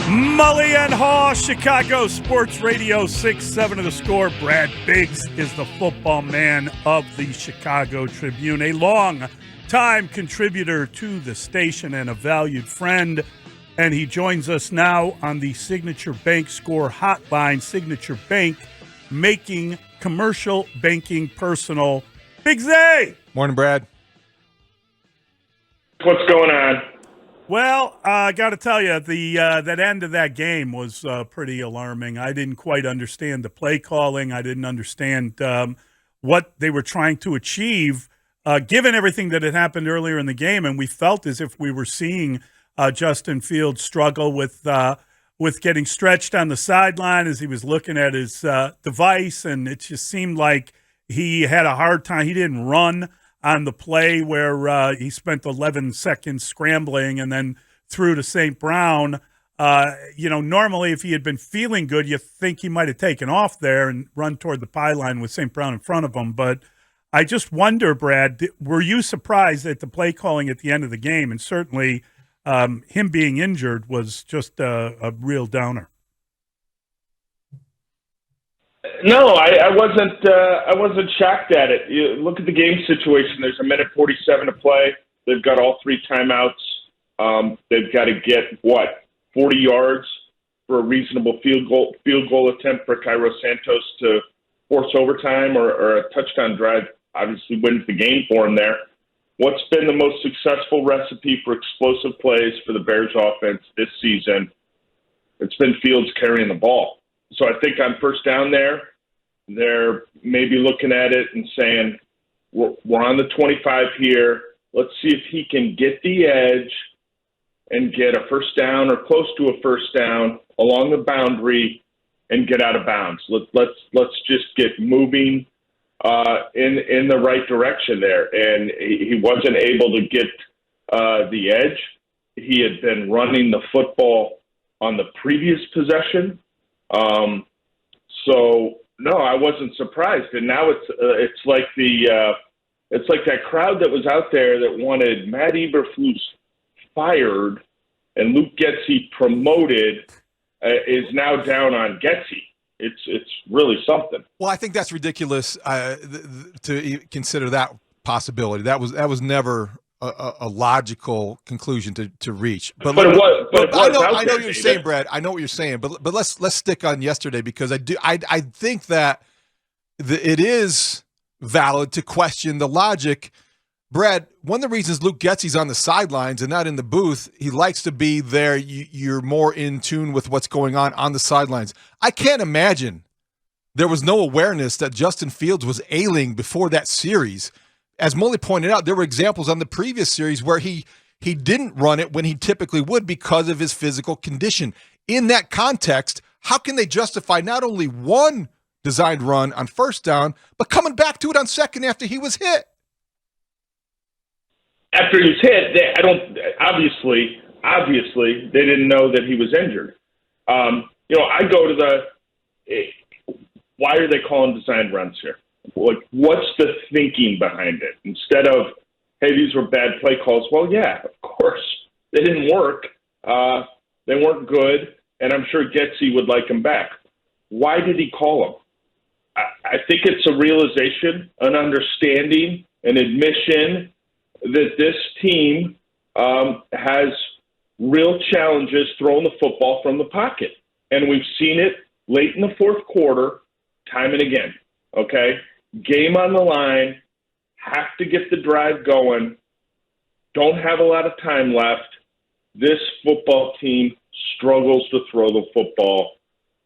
Mully and Haugh, Chicago Sports Radio 6-7 of the score. Brad Biggs is the football man of the Chicago Tribune, a long-time contributor to the station and a valued friend. And he joins us now on the Signature Bank Score Hotline. Signature Bank, making commercial banking personal. Biggsy! Morning, Brad. What's going on? Well, I got to tell you, that end of that game was pretty alarming. I didn't quite understand the play calling. I didn't understand what they were trying to achieve, given everything that had happened earlier in the game. And we felt as if we were seeing Justin Fields struggle with getting stretched on the sideline as he was looking at his device. And it just seemed like he had a hard time. He didn't run on the play where he spent 11 seconds scrambling and then threw to St. Brown. Normally if he had been feeling good, you think he might have taken off there and run toward the pylon with St. Brown in front of him. But I just wonder, Brad, were you surprised at the play calling at the end of the game? And certainly him being injured was just a real downer. No, I wasn't. I wasn't shocked at it. You look at the game situation. There's a minute 47 to play. They've got all three timeouts. They've got to get 40 yards for a reasonable field goal attempt for Cairo Santos to force overtime or a touchdown drive. Obviously, wins the game for him there. What's been the most successful recipe for explosive plays for the Bears offense this season? It's been Fields carrying the ball. So I think on first down there, they're maybe looking at it and saying, we're on the 25 here. Let's see if he can get the edge and get a first down or close to a first down along the boundary and get out of bounds. Let's just get moving in the right direction there. And he wasn't able to get the edge. He had been running the football on the previous possession. So no, I wasn't surprised. And now it's like it's like that crowd that was out there that wanted Matt Eberflus fired and Luke Getsy promoted is now down on Getsy. It's really something. Well, I think that's ridiculous to consider that possibility. That was never a logical conclusion to reach. But it was. I know what you're saying, Brad. I know what you're saying. But let's stick on yesterday because I think that it is valid to question the logic. Brad, one of the reasons Luke Getsy's on the sidelines and not in the booth, he likes to be there. You're more in tune with what's going on the sidelines. I can't imagine there was no awareness that Justin Fields was ailing before that series. As Mully pointed out, there were examples on the previous series where he didn't run it when he typically would because of his physical condition. In that context, how can they justify not only one designed run on first down, but coming back to it on second after he was hit? After he was hit, obviously they didn't know that he was injured. I go to why are they calling designed runs here? Like, what's the thinking behind it? Instead of, hey, these were bad play calls. Well, yeah, of course. They didn't work. They weren't good, and I'm sure Getsy would like them back. Why did he call them? I think it's a realization, an understanding, an admission that this team has real challenges throwing the football from the pocket. And we've seen it late in the fourth quarter, time and again, okay? Game on the line, have to get the drive going, don't have a lot of time left. This football team struggles to throw the football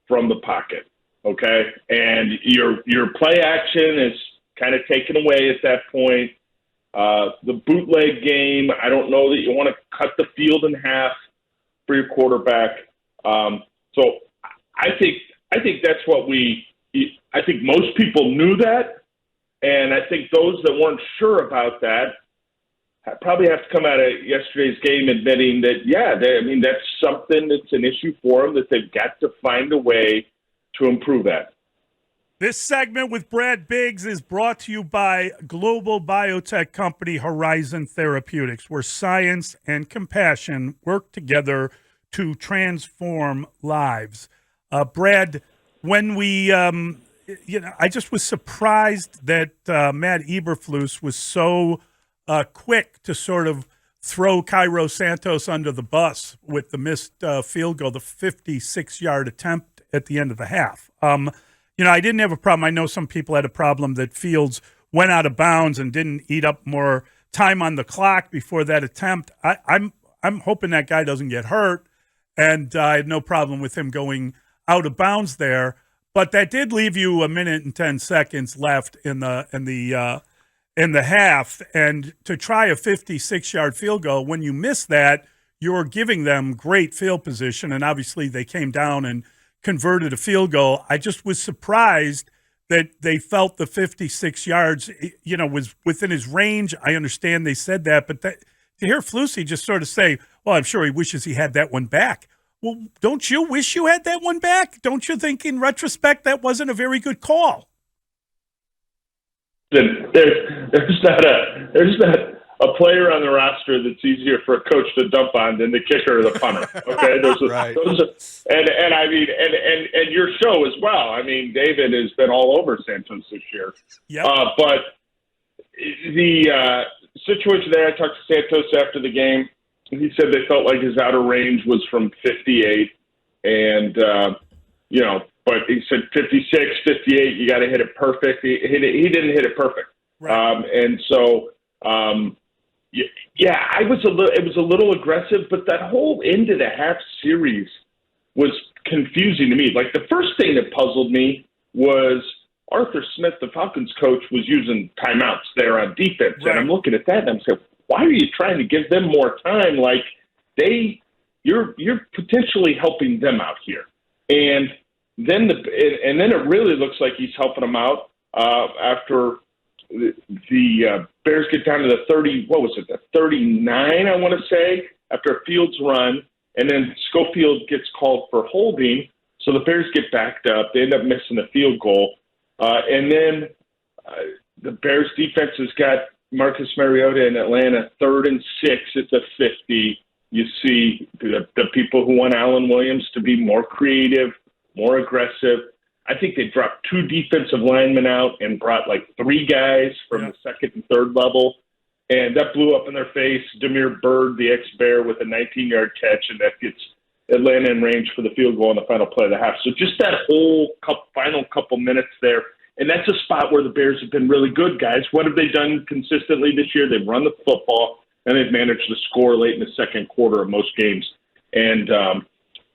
from the pocket, okay? And your play action is kind of taken away at that point. The bootleg game, I don't know that you want to cut the field in half for your quarterback. So I think that's what I think most people knew that, and I think those that weren't sure about that probably have to come out of yesterday's game admitting that, that's something that's an issue for them that they've got to find a way to improve at. This segment with Brad Biggs is brought to you by global biotech company Horizon Therapeutics, where science and compassion work together to transform lives. Brad, when we, I just was surprised that Matt Eberflus was so quick to sort of throw Cairo Santos under the bus with the missed field goal, the 56-yard attempt at the end of the half. I didn't have a problem. I know some people had a problem that Fields went out of bounds and didn't eat up more time on the clock before that attempt. I'm hoping that guy doesn't get hurt, and I had no problem with him going out of bounds there. But that did leave you a minute and 10 seconds left in the half, and to try a 56-yard field goal, when you miss that, you're giving them great field position, and obviously they came down and converted a field goal. I just was surprised that they felt the 56 yards, was within his range. I understand they said that, but to hear Flusy just sort of say, well, I'm sure he wishes he had that one back. Well, don't you wish you had that one back? Don't you think in retrospect that wasn't a very good call? There's not a player on the roster that's easier for a coach to dump on than the kicker or the punter. Okay, Right. and your show as well. I mean, David has been all over Santos this year. Yep. But the situation there, I talked to Santos after the game. He said they felt like his outer range was from 58, and but he said 56, 58, you got to hit it perfect. He didn't hit it perfect. Right. And so, it was a little aggressive, but that whole end of the half series was confusing to me. Like, the first thing that puzzled me was Arthur Smith, the Falcons coach, was using timeouts there on defense. Right. And I'm looking at that and I'm saying, why are you trying to give them more time? Like, you're potentially helping them out here. And then it really looks like he's helping them out after the Bears get down to the 30. What was it? The 39, I want to say, after a Fields run, and then Schofield gets called for holding. So the Bears get backed up. They end up missing the field goal, and then the Bears defense has got Marcus Mariota in Atlanta, 3rd and 6 at the 50. You see the people who want Alan Williams to be more creative, more aggressive. I think they dropped 2 defensive linemen out and brought like 3 guys from the 2nd and 3rd level. And that blew up in their face. Demir Bird, the ex-Bear, with a 19-yard catch, and that gets Atlanta in range for the field goal in the final play of the half. So just that whole final couple minutes there. And that's a spot where the Bears have been really good, guys. What have they done consistently this year? They've run the football, and they've managed to score late in the second quarter of most games. And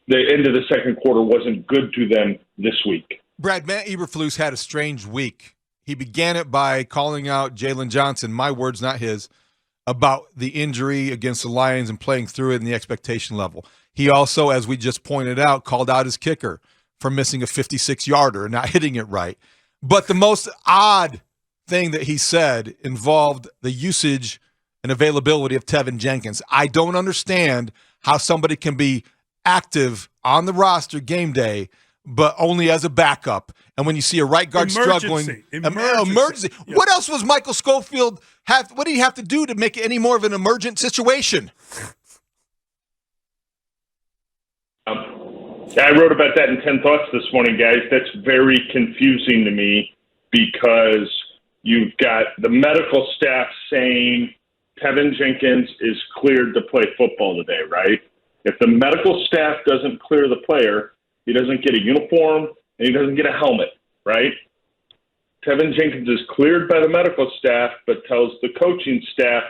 the end of the second quarter wasn't good to them this week. Brad, Matt Eberflus had a strange week. He began it by calling out Jalen Johnson, my words, not his, about the injury against the Lions and playing through it and the expectation level. He also, as we just pointed out, called out his kicker for missing a 56-yarder and not hitting it right. But the most odd thing that he said involved the usage and availability of Tevin Jenkins. I don't understand how somebody can be active on the roster game day, but only as a backup. And when you see a right guard struggling, emergency. Yeah. What else was Michael Schofield have? What did he have to do to make it any more of an emergent situation? I wrote about that in 10 Thoughts this morning, guys. That's very confusing to me because you've got the medical staff saying Tevin Jenkins is cleared to play football today, right? If the medical staff doesn't clear the player, he doesn't get a uniform and he doesn't get a helmet, right? Tevin Jenkins is cleared by the medical staff, but tells the coaching staff,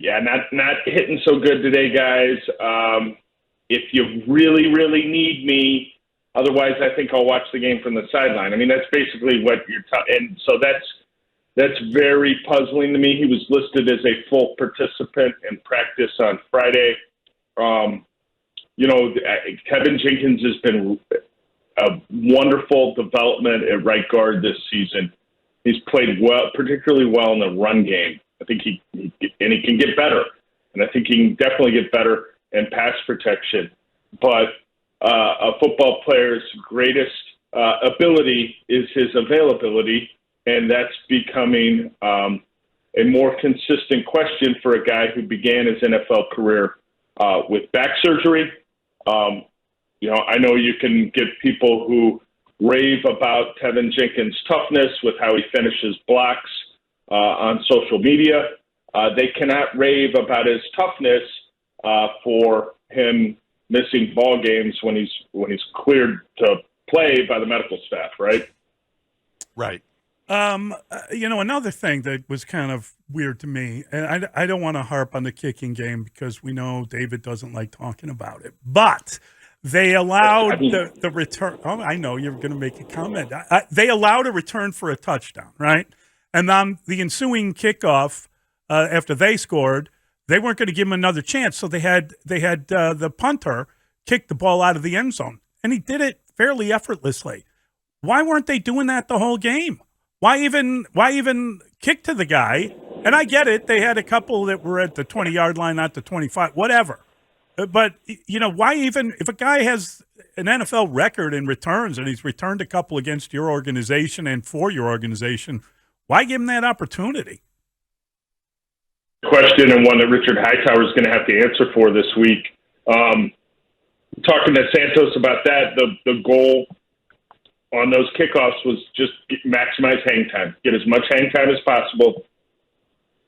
not hitting so good today, guys. If you really, really need me, otherwise I think I'll watch the game from the sideline. I mean, that's basically what you're and so that's very puzzling to me. He was listed as a full participant in practice on Friday. Tevin Jenkins has been a wonderful development at right guard this season. He's played well, particularly well in the run game. I think he can get better, and I think he can definitely get better in pass protection. But a football player's greatest ability is his availability, and that's becoming a more consistent question for a guy who began his NFL career with back surgery, I know you can get people who rave about Tevin Jenkins' toughness with how he finishes blocks on social media. They cannot rave about his toughness for him missing ball games when he's cleared to play by the medical staff, right? Right. Another thing that was kind of weird to me, and I don't want to harp on the kicking game because we know David doesn't like talking about it, but they allowed the return. Oh, I know you're going to make a comment. They allowed a return for a touchdown, right? And on the ensuing kickoff, after they scored, they weren't going to give him another chance, so they had the punter kick the ball out of the end zone, and he did it fairly effortlessly. Why weren't they doing that the whole game? Why even kick to the guy? And I get it. They had a couple that were at the 20-yard line, not the 25, whatever. But, why even – if a guy has an NFL record in returns and he's returned a couple against your organization and for your organization, why give him that opportunity? Question, and one that Richard Hightower is going to have to answer for this week. Talking to Santos about that, the goal – on those kickoffs was just maximize hang time, get as much hang time as possible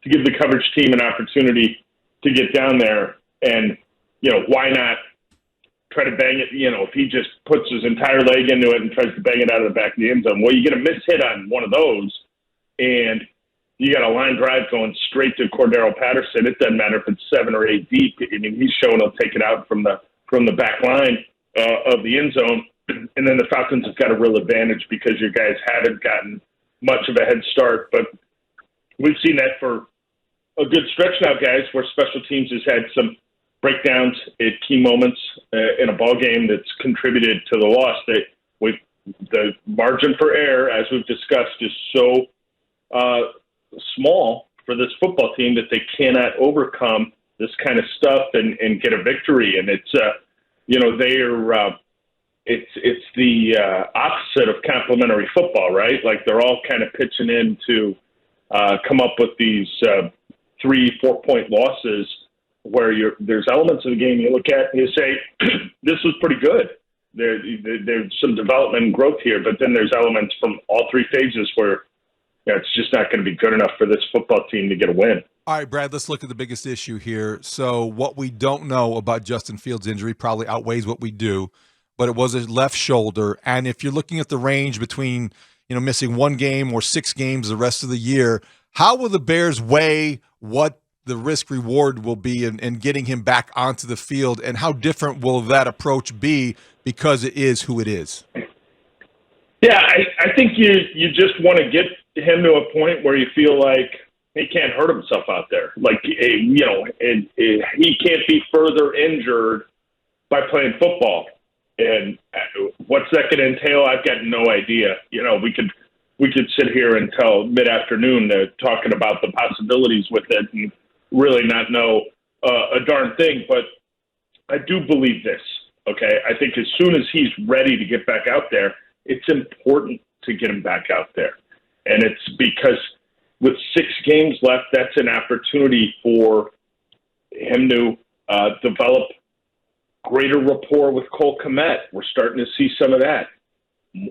to give the coverage team an opportunity to get down there. And, why not try to bang it? If he just puts his entire leg into it and tries to bang it out of the back of the end zone, well, you get a miss hit on one of those and you got a line drive going straight to Cordero Patterson. It doesn't matter if it's 7 or 8 deep. I mean, he's showing he'll take it out from the back line of the end zone. And then the Falcons have got a real advantage because your guys haven't gotten much of a head start. But we've seen that for a good stretch now, guys, where special teams has had some breakdowns at key moments in a ball game that's contributed to the loss. The margin for error, as we've discussed, is so small for this football team that they cannot overcome this kind of stuff and get a victory. And it's, It's the opposite of complimentary football, right? Like they're all kind of pitching in to come up with these 3-4 point losses where there's elements of the game you look at and you say, this was pretty good. There's some development and growth here, but then there's elements from all three phases where it's just not going to be good enough for this football team to get a win. All right, Brad, let's look at the biggest issue here. So what we don't know about Justin Fields' injury probably outweighs what we do. But it was a left shoulder. And if you're looking at the range between, missing 1 game or 6 games the rest of the year, how will the Bears weigh what the risk reward will be in getting him back onto the field? And how different will that approach be because it is who it is? Yeah, I think you just want to get him to a point where you feel like he can't hurt himself out there. Like, he can't be further injured by playing football. And what's that going to entail? I've got no idea. We could sit here until mid-afternoon talking about the possibilities with it and really not know a darn thing. But I do believe this, okay? I think as soon as he's ready to get back out there, it's important to get him back out there. And it's because with 6 games left, that's an opportunity for him to develop greater rapport with Cole Kmet. We're starting to see some of that.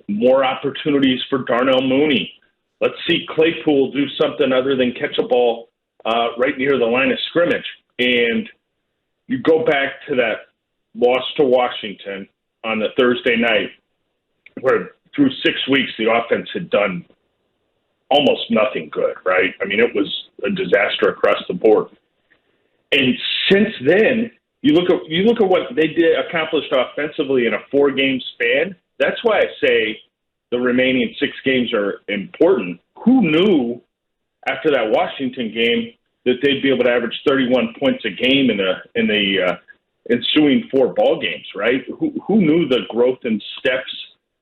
More opportunities for Darnell Mooney. Let's see Claypool do something other than catch a ball right near the line of scrimmage. And you go back to that loss to Washington on the Thursday night, where through 6 weeks the offense had done almost nothing good, right? I mean, it was a disaster across the board. And since then, you look at what they accomplished offensively in a 4-game span. That's why I say the remaining 6 games are important. Who knew after that Washington game that they'd be able to average 31 points a game in the ensuing 4 ball games, right? Who knew the growth and steps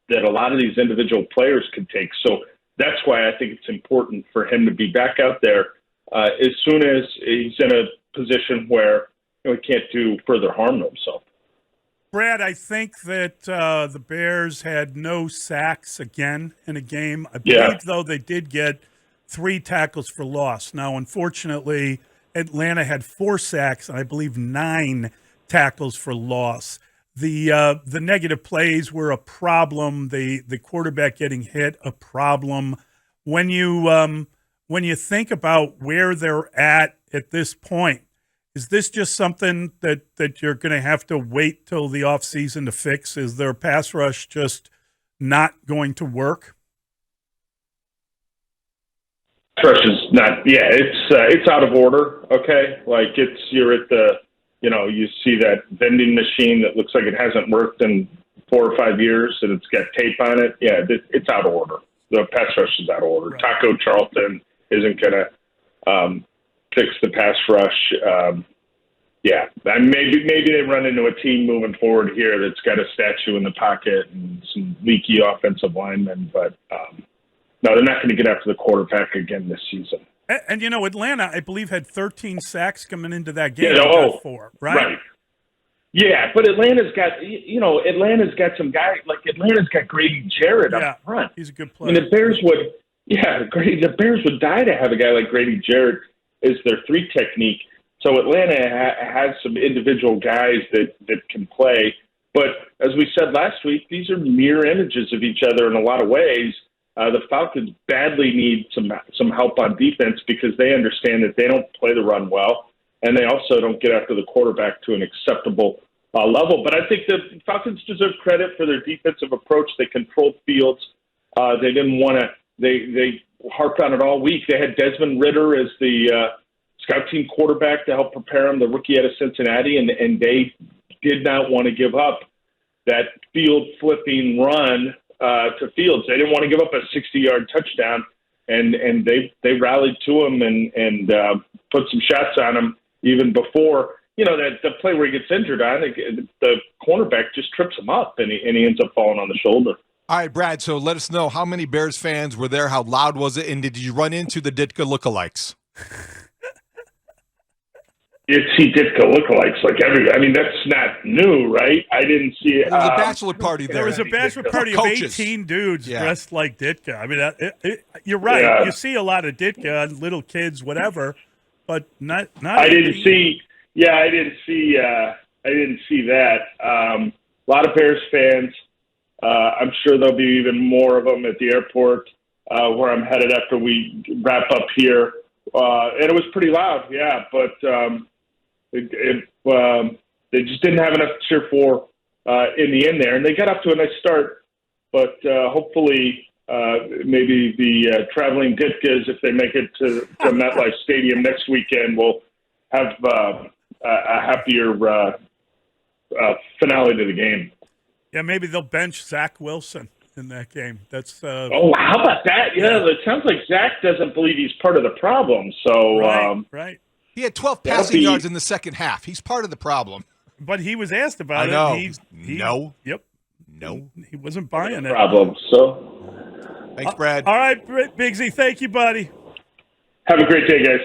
that a lot of these individual players could take? So that's why I think it's important for him to be back out there as soon as he's in a position where he can't do further harm to himself. Brad, I think that the Bears had no sacks again in a game. I believe, though, they did get 3 tackles for loss. Now, unfortunately, Atlanta had 4 sacks and I believe 9 tackles for loss. the negative plays were a problem. The quarterback getting hit, a problem. When you think about where they're at this point, is this just something that you're going to have to wait till the offseason to fix? Is their pass rush just not going to work? Rush is not. Yeah, it's out of order. Okay, like you're at the. You see that vending machine that looks like it hasn't worked in 4 or 5 years, and it's got tape on it. Yeah, it's out of order. The pass rush is out of order. Right. Taco Charlton isn't going to fix the pass rush. Yeah, and maybe they run into a team moving forward here that's got a statue in the pocket and some leaky offensive linemen, but no, they're not going to get after the quarterback again this season. And Atlanta, I believe, had 13 sacks coming into that game. Yeah, 4, right? Yeah, but Atlanta's got some guys, like Atlanta's got Grady Jarrett up front. He's a good player. And the Bears would die to have a guy like Grady Jarrett as their 3 technique. So Atlanta has some individual guys that can play. But as we said last week, these are mirror images of each other in a lot of ways. The Falcons badly need some help on defense because they understand that they don't play the run well, and they also don't get after the quarterback to an acceptable level. But I think the Falcons deserve credit for their defensive approach. They controlled Fields. They didn't want to. They harped on it all week. They had Desmond Ridder as the scout team quarterback to help prepare him, the rookie out of Cincinnati, and they did not want to give up that field flipping run to Fields. They didn't want to give up a 60-yard touchdown, and they rallied to him and put some shots on him even before, that the play where he gets injured on, the cornerback just trips him up, and he ends up falling on the shoulder. All right, Brad, so let us know how many Bears fans were there, how loud was it, and did you run into the Ditka lookalikes? You see Ditka lookalikes like that's not new, right? I didn't see it. There was a bachelor party there. There was a bachelor party of Coaches. 18 dudes dressed like Ditka. I mean, you're right. Yeah. You see a lot of Ditka, little kids, whatever, but not. I didn't see. Yeah, I didn't see that. A lot of Bears fans. I'm sure there'll be even more of them at the airport where I'm headed after we wrap up here. And it was pretty loud, yeah, but they just didn't have enough to cheer for in the end there. And they got off to a nice start, but hopefully maybe the traveling Ditkas, if they make it to MetLife Stadium next weekend, will have a happier finale to the game. Yeah, maybe they'll bench Zach Wilson in that game. That's how about that? Yeah, it sounds like Zach doesn't believe he's part of the problem. So right. He had 12 passing yards in the second half. He's part of the problem. But he was asked about it. I know. Yep. No. He wasn't buying it. Problem. So thanks, Brad. All right, Bigsy. Thank you, buddy. Have a great day, guys.